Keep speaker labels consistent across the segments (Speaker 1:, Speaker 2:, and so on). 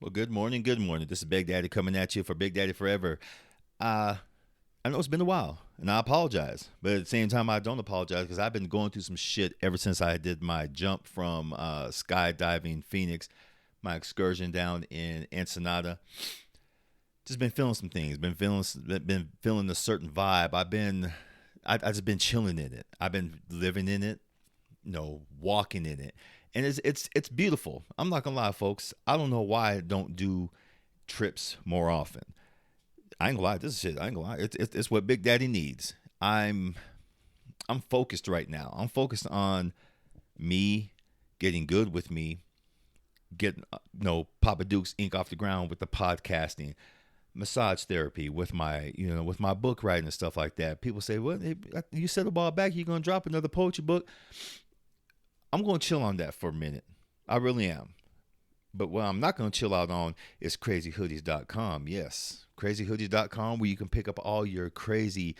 Speaker 1: Well, good morning. Good morning. This is Big Daddy coming at you for Big Daddy Forever. Uh, I know it's been a while, and I apologize. But at the same time, I don't apologize because I've been going through some shit ever since I did my jump from skydiving Phoenix, my excursion down in Ensenada. Just been feeling some things. Been feeling a certain vibe. I just been chilling in it. I've been living in it, walking in it, and it's beautiful. I'm not gonna lie, folks. I don't know why I don't do trips more often. I ain't gonna lie. This is shit. I ain't gonna lie. It's what Big Daddy needs. I'm focused right now. I'm focused on me getting good with me, getting Papa Duke's ink off the ground with the podcasting, massage therapy with my book writing and stuff like that. People say, "What? You said a while back you're gonna drop another poetry book." I'm gonna chill on that for a minute. I really am. But what I'm not going to chill out on is crazyhoodies.com. Yes, crazyhoodies.com, where you can pick up all your crazy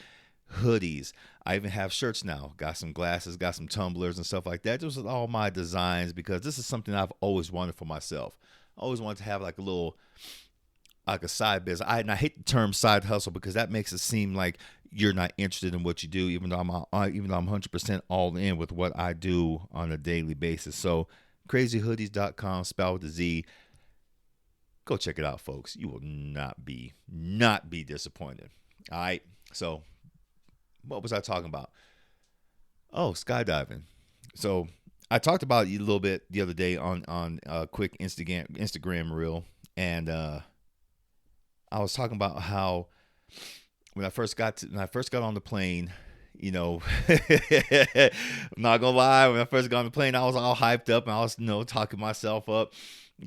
Speaker 1: hoodies. I even have shirts now. Got some glasses, got some tumblers and stuff like that. Those are all my designs because this is something I've always wanted for myself. I always wanted to have like a side business. And I hate the term side hustle because that makes it seem like you're not interested in what you do, even though I'm 100% all in with what I do on a daily basis. So crazyhoodies.com, spelled with a Z. Go check it out, folks. You will not be disappointed. All right. So what was I talking about? Oh, skydiving. So I talked about it a little bit the other day on a quick Instagram reel, and I was talking about how when I first got on the plane, I'm not gonna lie, when I first got on the plane, I was all hyped up and I was, talking myself up.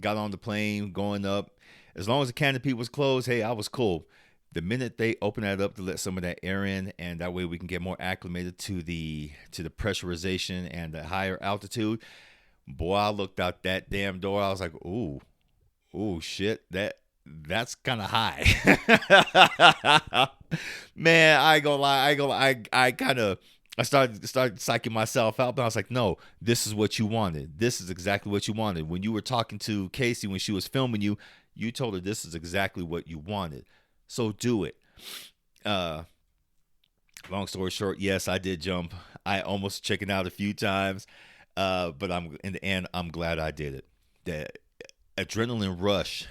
Speaker 1: Got on the plane, going up. As long as the canopy was closed, hey, I was cool. The minute they opened that up to let some of that air in, and that way we can get more acclimated to the pressurization and the higher altitude, boy, I looked out that damn door. I was like, ooh, shit, that's kind of high. Man, I ain't gonna lie. I started psyching myself out, but I was like, no, this is what you wanted. This is exactly what you wanted. When you were talking to Casey when she was filming you, you told her this is exactly what you wanted. So do it. Uh, Long story short, yes, I did jump. I almost chickened out a few times, but in the end, I'm glad I did it. The adrenaline rush.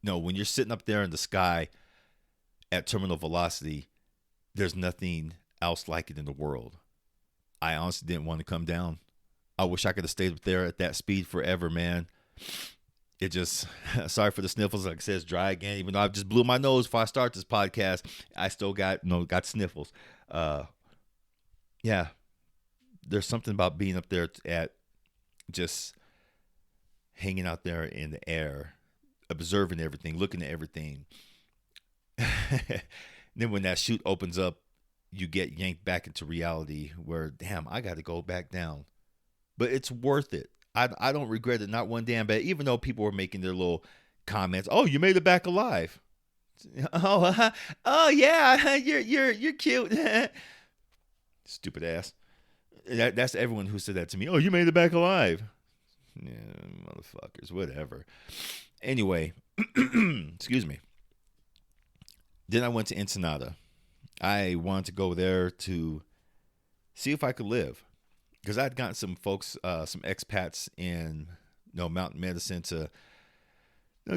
Speaker 1: No, when you're sitting up there in the sky at terminal velocity, there's nothing else like it in the world. I honestly didn't want to come down. I wish I could have stayed up there at that speed forever, man. It just, sorry for the sniffles. Like I said, it's dry again. Even though I just blew my nose before I start this podcast, I still got sniffles. Yeah, there's something about being up there at just hanging out there in the air, observing everything, looking at everything. Then when that chute opens up, you get yanked back into reality where, damn, I got to go back down. But it's worth it. I don't regret it, not one damn bit. Even though people were making their little comments, oh, you made it back alive. Oh yeah, you're cute. Stupid ass. That's everyone who said that to me. Oh, you made it back alive. Yeah, motherfuckers, whatever. Anyway, excuse me. Then I went to Ensenada. I wanted to go there to see if I could live, because I'd gotten some folks, some expats in Mountain Medicine to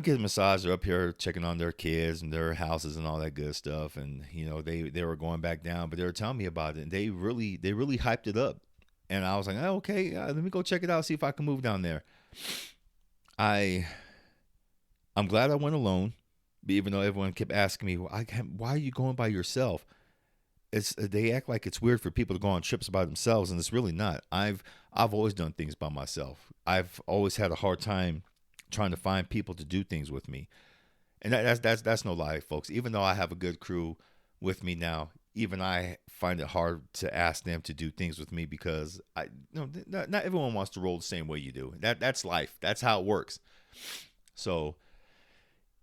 Speaker 1: get a massage. They're up here checking on their kids and their houses and all that good stuff, and they were going back down, but they were telling me about it, and they really hyped it up, and I was like, oh, okay, let me go check it out, see if I can move down there. I'm glad I went alone, even though everyone kept asking me, why are you going by yourself? They act like it's weird for people to go on trips by themselves, and it's really not. I've always done things by myself. I've always had a hard time trying to find people to do things with me, and that's no lie, folks. Even though I have a good crew with me now, even I find it hard to ask them to do things with me because not everyone wants to roll the same way you do. That's life. That's how it works. So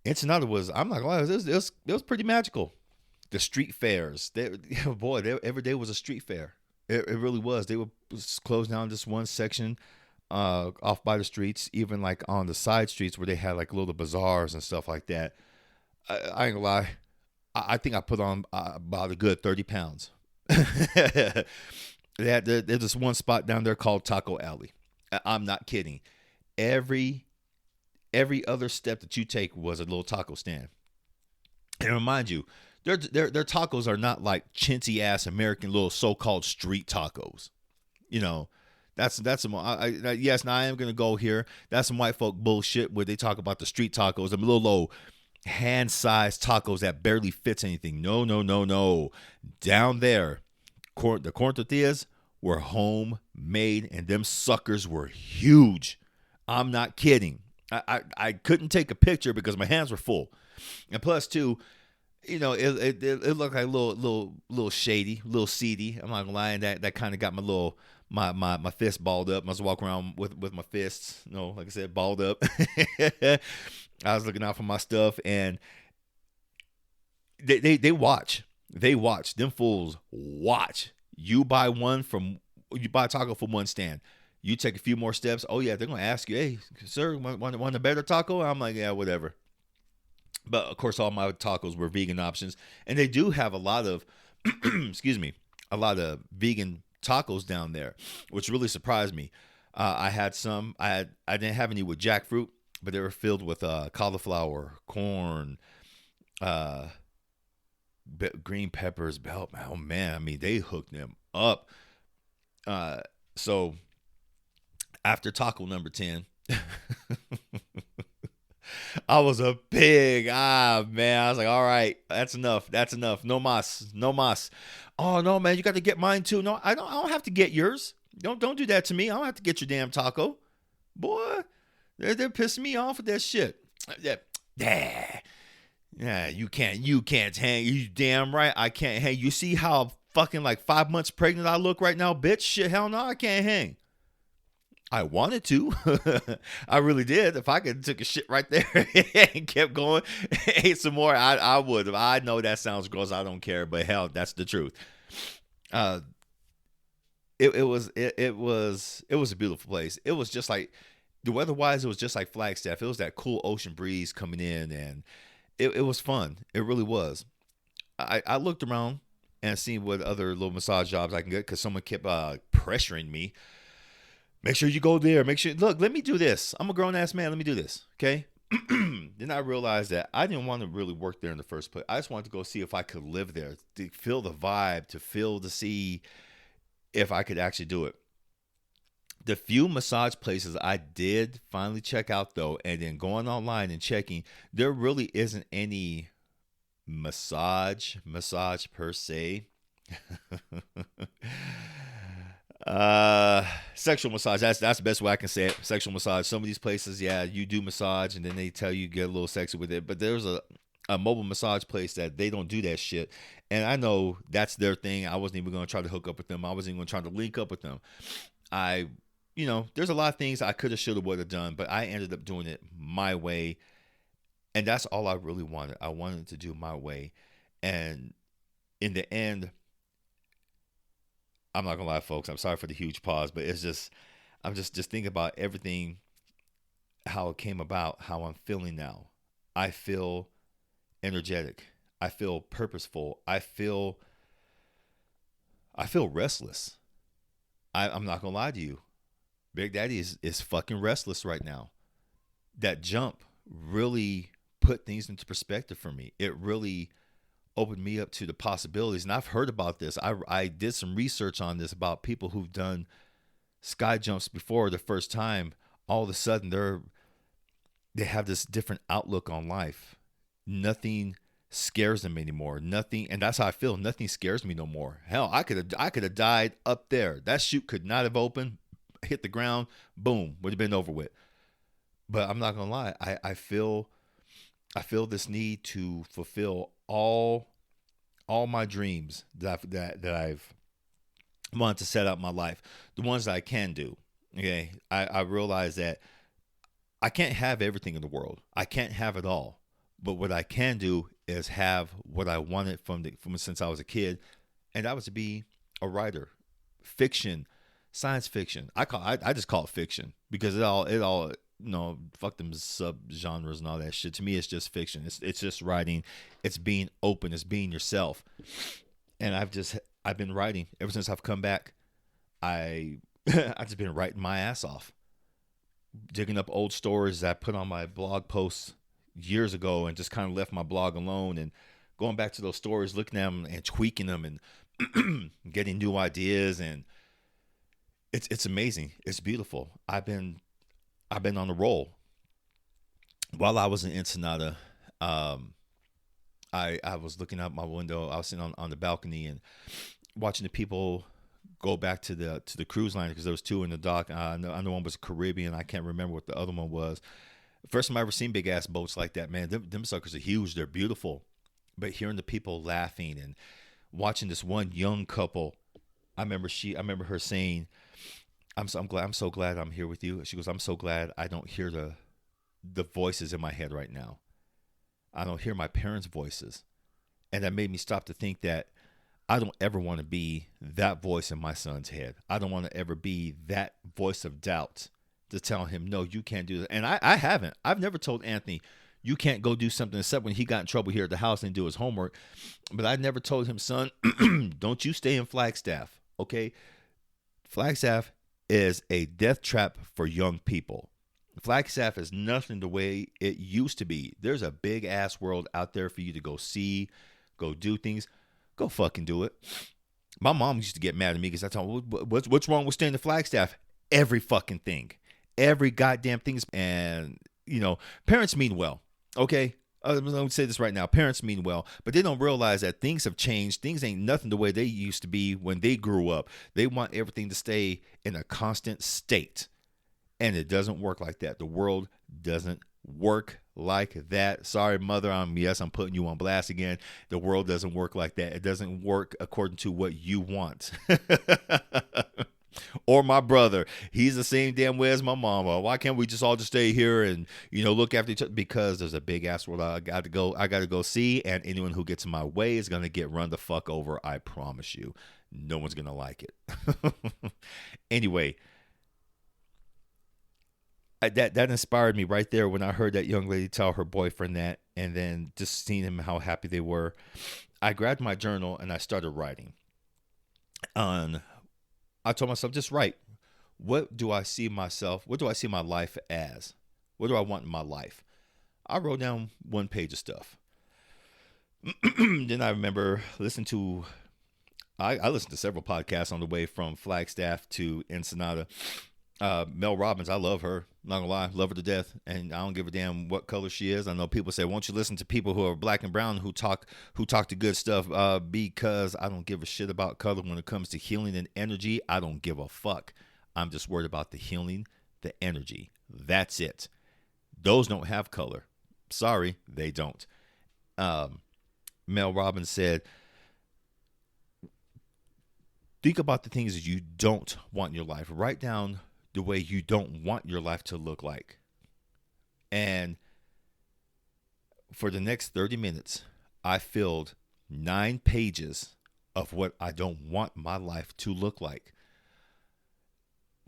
Speaker 1: Ensenada I'm not gonna lie, it was pretty magical. The street fairs, every day was a street fair. It really was. They would close down this one section off by the streets, even like on the side streets where they had like little bazaars and stuff like that. I ain't gonna lie. I think I put on about a good 30 pounds. There's this one spot down there called Taco Alley. I'm not kidding. Every other step that you take was a little taco stand. And remind you, their tacos are not like chintzy ass American little so-called street tacos. You know, that's some. Yes, now I am gonna go here. That's some white folk bullshit where they talk about the street tacos, them little low hand-sized tacos that barely fits anything. No, no, no, no. Down there, the corn tortillas were homemade, and them suckers were huge. I'm not kidding. I couldn't take a picture because my hands were full, and plus too, you know, it looked like a little shady, a little seedy. I'm not gonna lie, and that kind of got my little my fist balled up. I was walking around with my fists, you know, like I said, balled up. I was looking out for my stuff, and they watch. They watch. Them fools watch. You buy a taco from one stand. You take a few more steps. Oh yeah, they're gonna ask you, "Hey, sir, want a better taco?" I'm like, "Yeah, whatever." But of course, all my tacos were vegan options, and they do have a lot of, excuse me, a lot of vegan tacos down there, which really surprised me. I had some. I didn't have any with jackfruit, but they were filled with cauliflower, corn, uh, green peppers, bell. Oh man, I mean they hooked them up. So after taco number 10, I was a pig. Man, I was like, all right, that's enough. That's enough. No mas, no mas. Oh no, man, you got to get mine too. No, I don't have to get yours. Don't do that to me. I don't have to get your damn taco, boy. They're pissing me off with that shit. Yeah, you can't hang. You damn right I can't hang. You see how fucking like 5 months pregnant I look right now, bitch? Shit, hell no, I can't hang. I wanted to. I really did. If I could took a shit right there and kept going, ate some more, I would have. I know that sounds gross. I don't care, but hell, that's the truth. It was a beautiful place. It was just like the weather wise, it was just like Flagstaff. It was that cool ocean breeze coming in, and it was fun. It really was. I looked around and seen what other little massage jobs I can get because someone kept pressuring me. Make sure you go there. Make sure, look, let me do this. I'm a grown ass man. Let me do this. Okay. Then I realized that I didn't want to really work there in the first place. I just wanted to go see if I could live there, to feel the vibe, to see if I could actually do it. The few massage places I did finally check out though, and then going online and checking, there really isn't any massage per se. Sexual massage, that's the best way I can say it. Sexual massage. Some of these places, yeah, you do massage and then they tell you get a little sexy with it, but there's a mobile massage place that they don't do that shit, and I know that's their thing. I wasn't even going to try to hook up with them. I wasn't even going to try to link up with them. There's a lot of things I could have, should have, would have done, but I ended up doing it my way, and that's all I really wanted. I wanted to do my way, and in the end, I'm not gonna lie, folks. I'm sorry for the huge pause, but it's just, I'm just thinking about everything, how it came about, how I'm feeling now. I feel energetic. I feel purposeful. I feel restless. I'm not gonna lie to you. Big Daddy is fucking restless right now. That jump really put things into perspective for me. It really opened me up to the possibilities. And I've heard about this. I did some research on this about people who've done sky jumps before the first time. All of a sudden they have this different outlook on life. Nothing scares them anymore. Nothing, and that's how I feel. Nothing scares me no more. Hell, I could have died up there. That chute could not have opened, hit the ground, boom, would have been over with. But I'm not gonna lie. I feel this need to fulfill all my dreams that I've wanted to set out my life, the ones that I can do. Okay, I realize that I can't have everything in the world. I can't have it all. But what I can do is have what I wanted from since I was a kid, and that was to be a writer, fiction, Science fiction. I just call it fiction because fuck them subgenres and all that shit. To me, it's just fiction. It's just writing. It's being open. It's being yourself. And I've been writing ever since I've come back. I I just been writing my ass off, digging up old stories that I put on my blog posts years ago, and just kind of left my blog alone, and going back to those stories, looking at them and tweaking them, and getting new ideas, and it's amazing. It's beautiful. I've been on the roll. While I was in Ensenada, I was looking out my window. I was sitting on the balcony and watching the people go back to the cruise line, because there was two in the dock. I know one was Caribbean. I can't remember what the other one was. First time I ever seen big ass boats like that, man. Them suckers are huge. They're beautiful. But hearing the people laughing and watching this one young couple, I remember her saying, I'm so glad I'm here with you. She goes, I'm so glad I don't hear the voices in my head right now. I don't hear my parents' voices. And that made me stop to think that I don't ever want to be that voice in my son's head. I don't want to ever be that voice of doubt to tell him, no, you can't do that. And I haven't. I've never told Anthony, you can't go do something, except when he got in trouble here at the house and do his homework. But I never told him, son, don't you stay in Flagstaff, okay? Flagstaff is a death trap for young people. Flagstaff is nothing the way it used to be. There's a big ass world out there for you to go see, go do things. Go fucking do it. My mom used to get mad at me because I told her, what's wrong with staying in Flagstaff? Every fucking thing. Every goddamn thing. And, parents mean well. Okay? I'm going to say this right now. Parents mean well, but they don't realize that things have changed. Things ain't nothing the way they used to be when they grew up. They want everything to stay in a constant state. And it doesn't work like that. The world doesn't work like that. Sorry, mother. I'm putting you on blast again. The world doesn't work like that. It doesn't work according to what you want. Or my brother. He's the same damn way as my mama. Why can't we just all just stay here and, look after each other? Because there's a big ass world I got to go see, and anyone who gets in my way is going to get run the fuck over. I promise you. No one's going to like it. Anyway, that inspired me right there when I heard that young lady tell her boyfriend that, and then just seeing him, how happy they were. I grabbed my journal and I started writing. I told myself, just write. What do I see myself? What do I see my life as? What do I want in my life? I wrote down 1 page of stuff. Then I remember listening to, I listened to several podcasts on the way from Flagstaff to Ensenada. Mel Robbins, I love her. Not gonna lie, love her to death, and I don't give a damn what color she is. I know people say, "Won't you listen to people who are black and brown who talk the good stuff?" Because I don't give a shit about color when it comes to healing and energy. I don't give a fuck. I'm just worried about the healing, the energy. That's it. Those don't have color. Sorry, they don't. Mel Robbins said, "Think about the things that you don't want in your life. Write down the way you don't want your life to look like." And for the next 30 minutes, I filled 9 pages of what I don't want my life to look like.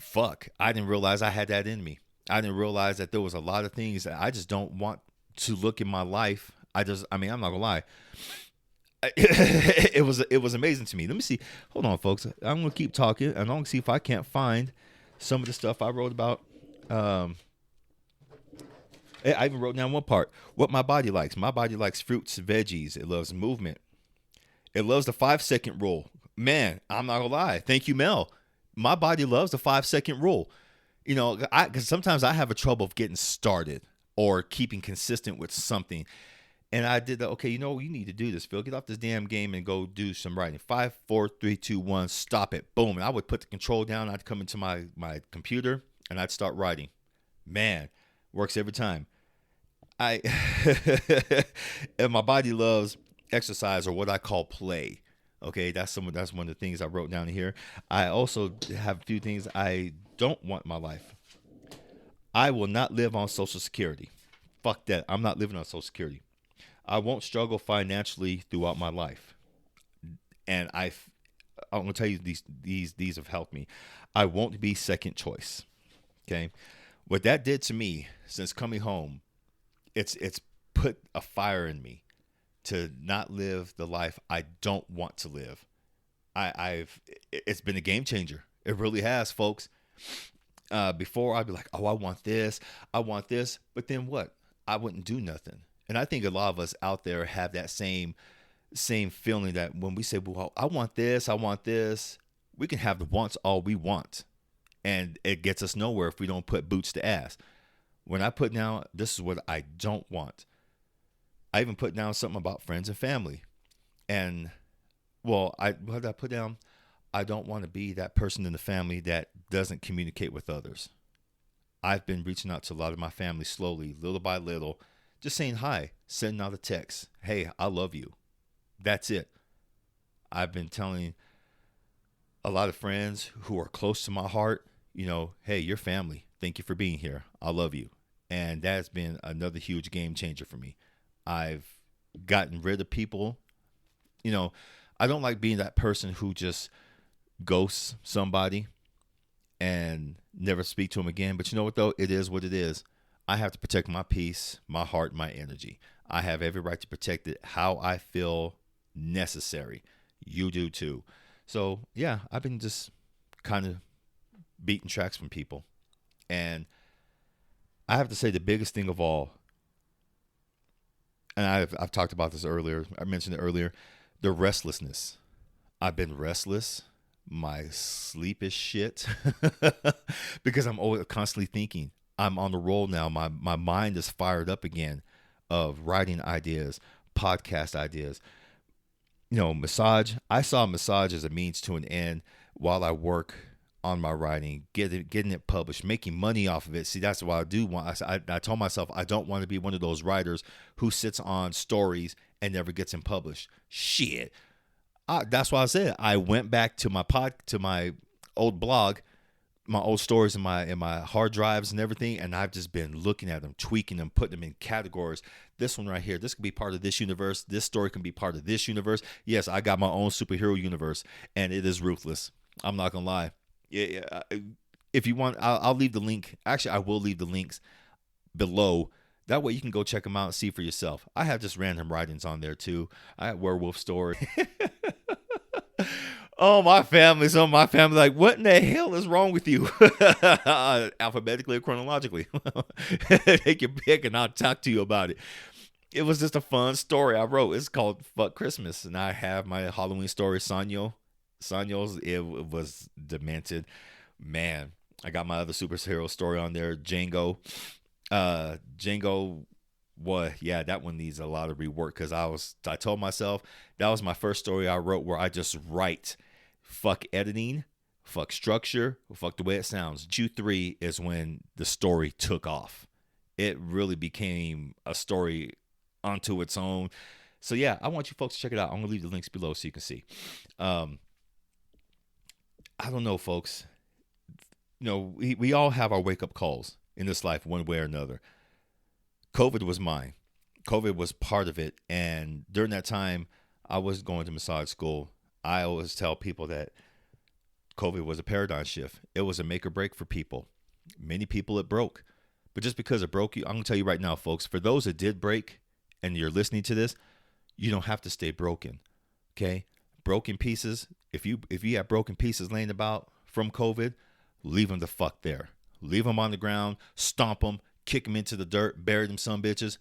Speaker 1: Fuck, I didn't realize I had that in me. I didn't realize that there was a lot of things that I just don't want to look in my life. I'm not gonna lie. It was amazing to me. Let me see. Hold on, folks. I'm gonna keep talking, and I'm gonna see if I can't find some of the stuff I wrote about. I even wrote down one part. What my body likes. My body likes fruits, veggies. It loves movement. It loves the 5-second rule. Man, I'm not gonna lie. Thank you, Mel. My body loves the 5-second rule. Because sometimes I have a trouble of getting started or keeping consistent with something. And I did that. Okay, you need to do this, Phil. Get off this damn game and go do some writing. 5, 4, 3, 2, 1, stop it. Boom. And I would put the control down. I'd come into my computer and I'd start writing. Man, works every time. And my body loves exercise, or what I call play. Okay, that's one of the things I wrote down here. I also have a few things I don't want in my life. I will not live on Social Security. Fuck that. I'm not living on Social Security. I won't struggle financially throughout my life. And I'm gonna tell you these have helped me. I won't be second choice. Okay, what that did to me since coming home, it's put a fire in me to not live the life I don't want to live. It's been a game changer. It really has, folks. Before I'd be like, oh, I want this, but then what? I wouldn't do nothing. And I think a lot of us out there have that same feeling that when we say, well, I want this, we can have the wants all we want. And it gets us nowhere if we don't put boots to ass. When I put down, this is what I don't want. I even put down something about friends and family. And, well, what did I put down? I don't want to be that person in the family that doesn't communicate with others. I've been reaching out to a lot of my family slowly, little by little, just saying hi, sending out a text. Hey, I love you. That's it. I've been telling a lot of friends who are close to my heart, hey, you're family. Thank you for being here. I love you. And that's been another huge game changer for me. I've gotten rid of people. I don't like being that person who just ghosts somebody and never speak to them again. But you know what, though? It is what it is. I have to protect my peace, my heart, my energy. I have every right to protect it how I feel necessary. You do too. So, yeah, I've been just kind of beating tracks from people. And I have to say the biggest thing of all, and I've talked about this earlier, I mentioned it earlier, the restlessness. I've been restless. My sleep is shit because I'm always constantly thinking. I'm on the roll now. My mind is fired up again of writing ideas, podcast ideas. Massage. I saw massage as a means to an end while I work on my writing, getting it published, making money off of it. See, that's what I do want. I told myself I don't want to be one of those writers who sits on stories and never gets them published. Shit. That's why I said I went back to my old blog, my old stories in my hard drives and everything, and I've just been looking at them, tweaking them, putting them in categories. This one right here, this can be part of this universe. This story can be part of this universe. Yes, I got my own superhero universe, and it is ruthless. I'm not gonna lie. Yeah. If you want, I'll leave the link. Actually, I will leave the links below. That way you can go check them out and see for yourself. I have just random writings on there too. I have werewolf story. Some of my family like, what in the hell is wrong with you? Alphabetically or chronologically. Take your pick and I'll talk to you about it. It was just a fun story I wrote. It's called Fuck Christmas. And I have my Halloween story, Sanyo's. It was demented. Man, I got my other superhero story on there, Django. Django, that one needs a lot of rework because I told myself that was my first story I wrote where I just write. Fuck editing, fuck structure, fuck the way it sounds. Q3 is when the story took off. It really became a story onto its own. So yeah, I want you folks to check it out. I'm gonna leave the links below so you can see. I don't know, folks. We all have our wake up calls in this life one way or another. COVID was mine. COVID was part of it. And during that time, I was going to massage school. I always tell people that COVID was a paradigm shift. It was a make or break for people. Many people it broke. But just because it broke you, I'm going to tell you right now, folks, for those that did break and you're listening to this, you don't have to stay broken. Okay? Broken pieces, if you have broken pieces laying about from COVID, leave them the fuck there. Leave them on the ground, stomp them, kick them into the dirt, bury them some bitches.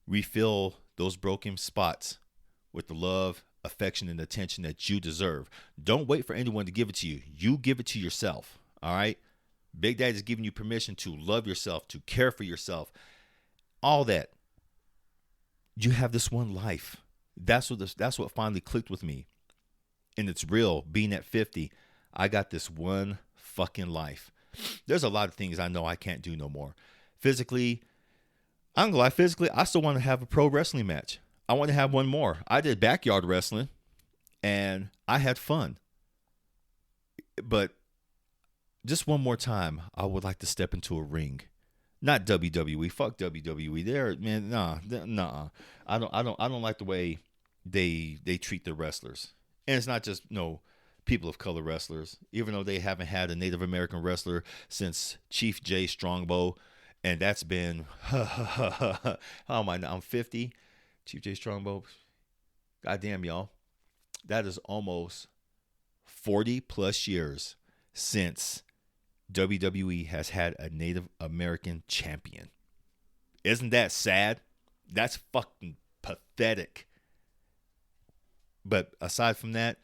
Speaker 1: Refill those broken spots with the love, affection, and attention that you deserve. Don't wait for anyone to give it to you. You give it to yourself. All right? Big Daddy's giving you permission to love yourself, to care for yourself. All that. You have this one life. That's what finally clicked with me. And it's real. Being at 50, I got this one fucking life. There's a lot of things I know I can't do no more. Physically, I'm gonna lie, I still want to have a pro wrestling match. I want to have one more. I did backyard wrestling and I had fun. But just one more time, I would like to step into a ring. Not WWE. Fuck WWE. There, man, nah. I don't like the way they treat the wrestlers. And it's not just people of color wrestlers, even though they haven't had a Native American wrestler since Chief Jay Strongbow. And that's been, how am I now? I'm 50. Chief Jay Strongbow. Goddamn, y'all. That is almost 40 plus years since WWE has had a Native American champion. Isn't that sad? That's fucking pathetic. But aside from that,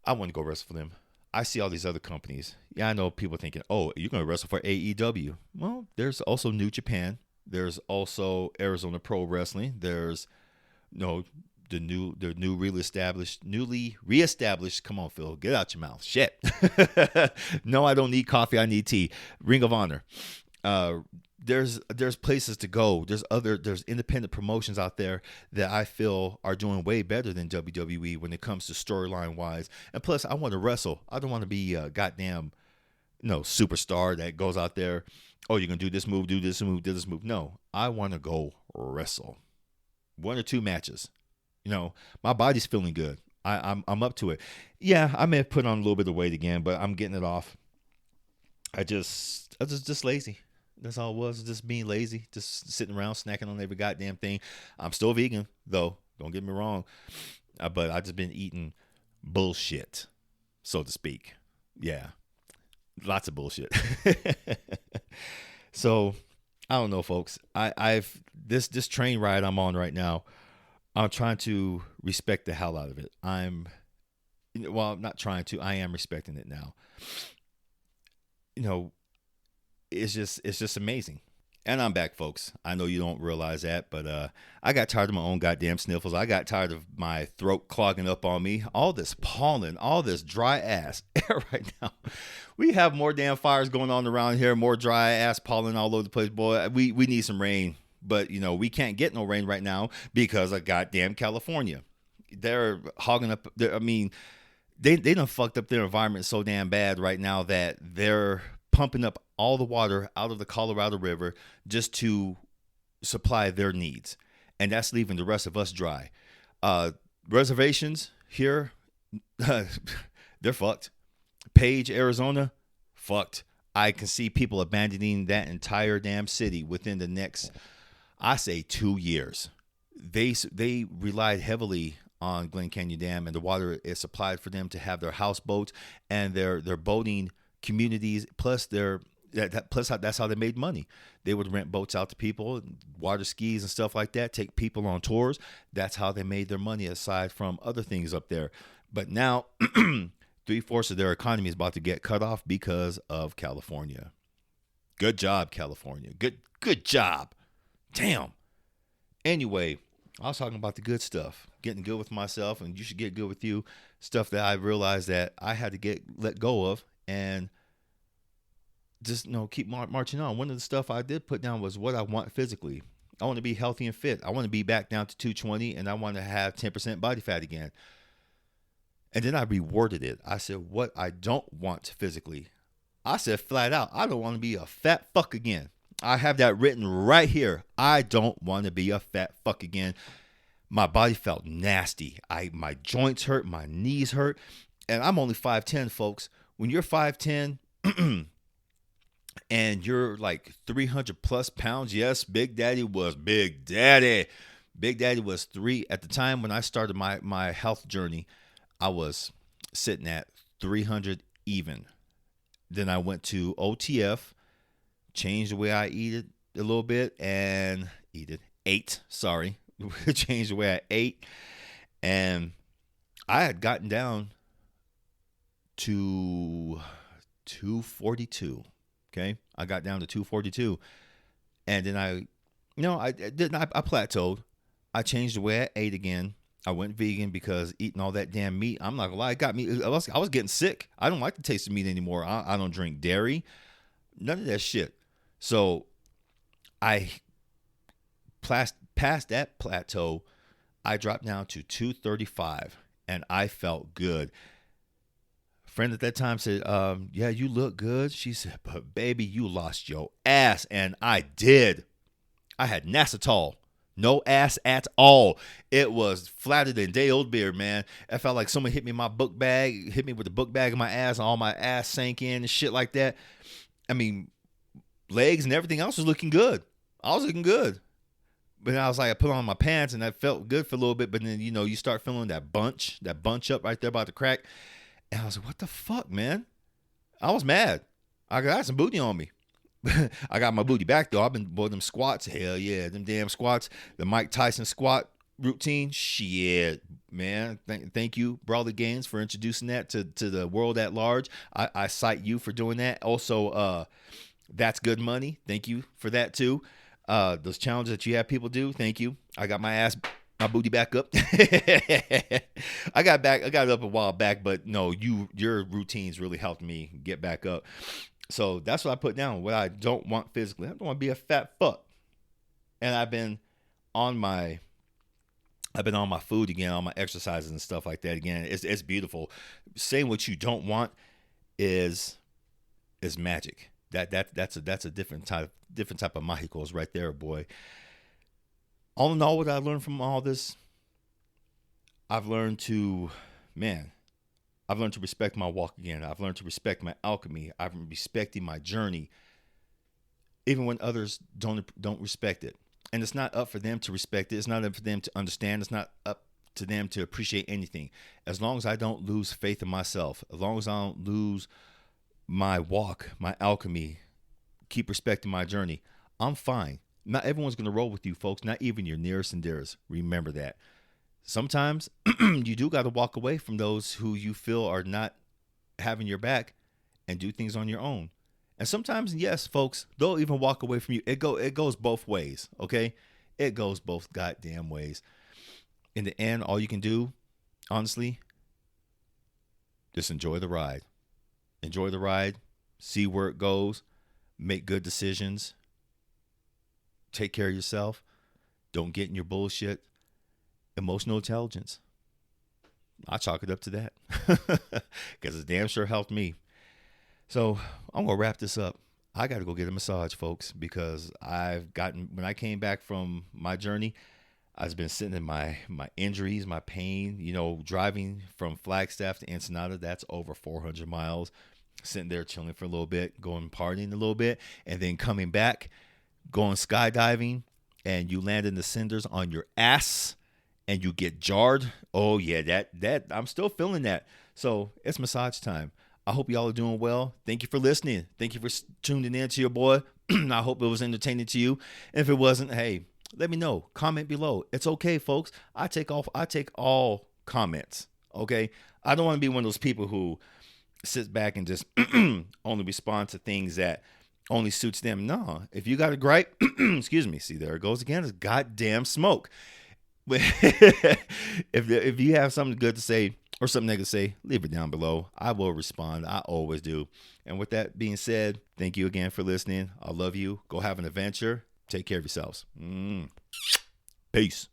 Speaker 1: I want to go wrestle for them. I see all these other companies. Yeah, I know people thinking, oh, you're going to wrestle for AEW. Well, there's also New Japan. There's also Arizona Pro Wrestling. There's, the newly reestablished. Come on, Phil, get out your mouth. Shit. No, I don't need coffee. I need tea. Ring of Honor. There's places to go. There's independent promotions out there that I feel are doing way better than WWE when it comes to storyline wise. And plus, I want to wrestle. I don't want to be a goddamn superstar that goes out there. Oh, you're gonna do this move, do this move, do this move. No, I want to go wrestle. 1 or 2 matches. My body's feeling good. I'm up to it. Yeah, I may have put on a little bit of weight again, but I'm getting it off. I was just lazy. That's all it was, just being lazy, just sitting around snacking on every goddamn thing. I'm still vegan, though. Don't get me wrong. But I just been eating bullshit, so to speak. Yeah, lots of bullshit. So I don't know, folks. I've this train ride I'm on right now. I'm trying to respect the hell out of it. Not trying to. I am respecting it now. It's just amazing. And I'm back, folks. I know you don't realize that, but I got tired of my own goddamn sniffles. I got tired of my throat clogging up on me. All this pollen, all this dry ass air right now. We have more damn fires going on around here, more dry ass pollen all over the place. Boy, we need some rain. But, we can't get no rain right now because of goddamn California. They're hogging up. They done fucked up their environment so damn bad right now that they're pumping up all the water out of the Colorado River just to supply their needs. And that's leaving the rest of us dry. Reservations here, they're fucked. Page, Arizona, fucked. I can see people abandoning that entire damn city within the next, I say, 2 years. They relied heavily on Glen Canyon Dam, and the water is supplied for them to have their houseboats and their boating communities. Plus, that's how they made money. They would rent boats out to people, water skis and stuff like that, take people on tours. That's how they made their money, aside from other things up there. But now, 3/4 of their economy is about to get cut off because of California. Good job, California. Good job. Damn. Anyway, I was talking about the good stuff, getting good with myself, and you should get good with you. Stuff that I realized that I had to let go of, and just keep marching on. One of the stuff I did put down was what I want physically. I want to be healthy and fit. I want to be back down to 220, and I want to have 10% body fat again. And then I reworded it. I said, what I don't want physically. I said flat out, I don't want to be a fat fuck again. I have that written right here. I don't want to be a fat fuck again. My body felt nasty. My joints hurt. My knees hurt. And I'm only 5'10", folks. When you're 5'10", and you're like 300 plus pounds, yes, Big Daddy was Big Daddy. Big Daddy was 3. At the time when I started my health journey, I was sitting at 300 even. Then I went to OTF, changed the way I eat it a little bit, and ate, sorry. Changed the way I ate. And I had gotten down to 242. Okay. I got down to 242. And then I plateaued. I changed the way I ate again. I went vegan because eating all that damn meat, I'm not gonna lie, it got me. I was getting sick. I don't like the taste of meat anymore. I don't drink dairy, none of that shit. So I past that plateau, I dropped down to 235, and I felt good. A friend at that time said, "Yeah, you look good." She said, "But baby, you lost your ass," and I did. I had Nasatol. No ass at all. It was flatter than day old beer, man. I felt like someone hit me in my book bag, hit me with the book bag in my ass, and all my ass sank in and shit like that. I mean, legs and everything else was looking good. I was looking good. But I was like, I put on my pants and I felt good for a little bit. But then, you start feeling that bunch up right there about to crack. And I was like, what the fuck, man? I was mad. I got some booty on me. I got my booty back, though. I've been boy, them squats. Hell yeah. Them damn squats. The Mike Tyson squat routine. Shit, man. Thank you, Brawley Gaines, for introducing that to the world at large. I cite you for doing that. Also, That's Good Money. Thank you for that, too. Those challenges that you have people do. Thank you. I got my booty back up. I got it up a while back, but no, your routines really helped me get back up. So that's what I put down. What I don't want physically. I don't want to be a fat fuck. And I've been on my food again, on my exercises and stuff like that again. It's beautiful. Saying what you don't want is magic. That's a different type of Mahicos right there, boy. All in all, what I learned from all this, I've learned to respect my walk again. I've learned to respect my alchemy. I've been respecting my journey, even when others don't respect it. And it's not up for them to respect it. It's not up for them to understand. It's not up to them to appreciate anything. As long as I don't lose faith in myself, as long as I don't lose my walk, my alchemy, keep respecting my journey, I'm fine. Not everyone's going to roll with you, folks. Not even your nearest and dearest. Remember that. Sometimes you do got to walk away from those who you feel are not having your back and do things on your own. And sometimes, yes, folks, they'll even walk away from you. It goes both ways, okay? It goes both goddamn ways. In the end, all you can do, honestly, just enjoy the ride. Enjoy the ride. See where it goes. Make good decisions. Take care of yourself. Don't get in your bullshit. Emotional intelligence. I chalk it up to that because it damn sure helped me. So I'm going to wrap this up. I got to go get a massage, folks, because when I came back from my journey, I've been sitting in my injuries, my pain, driving from Flagstaff to Ensenada. That's over 400 miles. Sitting there chilling for a little bit, going partying a little bit, and then coming back, going skydiving, and you land in the cinders on your ass and you get jarred. Oh yeah, that I'm still feeling that. So it's massage time. I hope y'all are doing well. Thank you for listening. Thank you for tuning in to your boy. I hope it was entertaining to you. And if it wasn't, hey, let me know. Comment below. It's okay, folks. I take all comments. Okay. I don't want to be one of those people who sits back and just only respond to things that only suits them. No, if you got a gripe, excuse me. See, there it goes again. It's goddamn smoke. if you have something good to say or something negative to say, leave it down below. I will respond. I always do. And with that being said, thank you again for listening. I love you. Go have an adventure. Take care of yourselves. Peace.